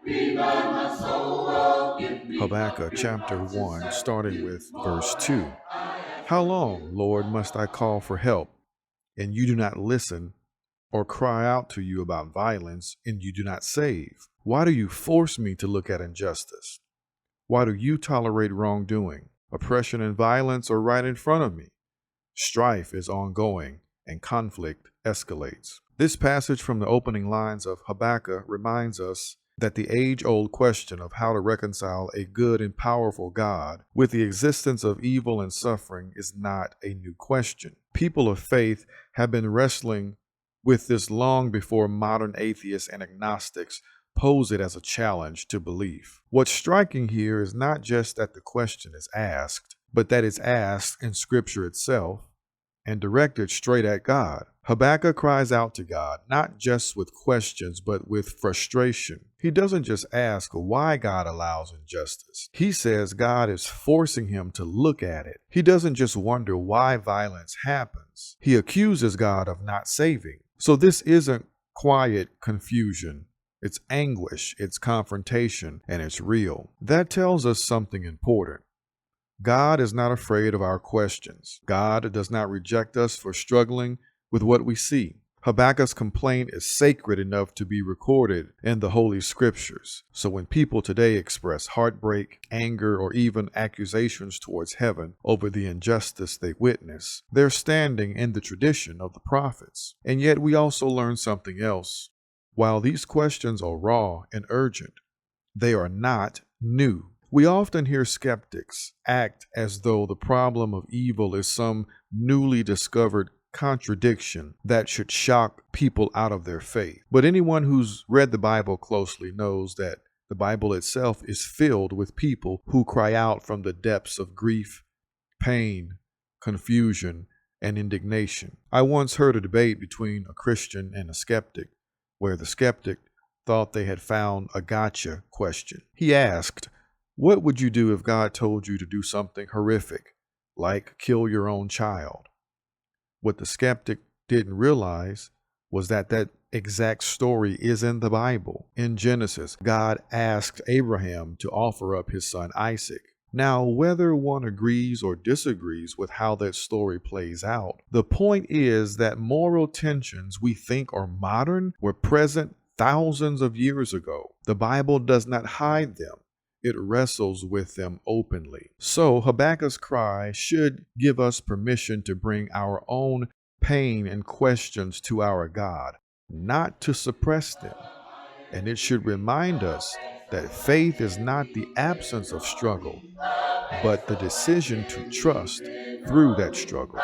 Revive my soul, oh, give me Habakkuk chapter confidence and 1, starting certainty. with verse More 2. than I ask How or long, think, Lord, must I call for help, and you do not listen, or cry out to you about violence, and you do not save? Why do you force me to look at injustice? Why do you tolerate wrongdoing? Oppression and violence are right in front of me. Strife is ongoing, and conflict escalates. This passage from the opening lines of Habakkuk reminds us that the age old question of how to reconcile a good and powerful God with the existence of evil and suffering is not a new question. People of faith have been wrestling with this long before modern atheists and agnostics pose it as a challenge to belief. What's striking here is not just that the question is asked, but that it's asked in Scripture itself and directed straight at God. Habakkuk cries out to God, not just with questions, but with frustration. He doesn't just ask why God allows injustice. He says God is forcing him to look at it. He doesn't just wonder why violence happens. He accuses God of not saving. So this isn't quiet confusion. It's anguish, it's confrontation, and it's real. That tells us something important. God is not afraid of our questions. God does not reject us for struggling with what we see. Habakkuk's complaint is sacred enough to be recorded in the Holy Scriptures. So when people today express heartbreak, anger, or even accusations towards heaven over the injustice they witness, they're standing in the tradition of the prophets. And yet we also learn something else. While these questions are raw and urgent, they are not new. We often hear skeptics act as though the problem of evil is some newly discovered contradiction that should shock people out of their faith. But anyone who's read the Bible closely knows that the Bible itself is filled with people who cry out from the depths of grief, pain, confusion, and indignation. I once heard a debate between a Christian and a skeptic, where the skeptic thought they had found a gotcha question. He asked, "What would you do if God told you to do something horrific, like kill your own child?" What the skeptic didn't realize was that that exact story is in the Bible. In Genesis, God asked Abraham to offer up his son Isaac. Now, whether one agrees or disagrees with how that story plays out, the point is that moral tensions we think are modern were present thousands of years ago. The Bible does not hide them. It wrestles with them openly. So Habakkuk's cry should give us permission to bring our own pain and questions to our God, not to suppress them. And it should remind us that faith is not the absence of struggle, but the decision to trust through that struggle.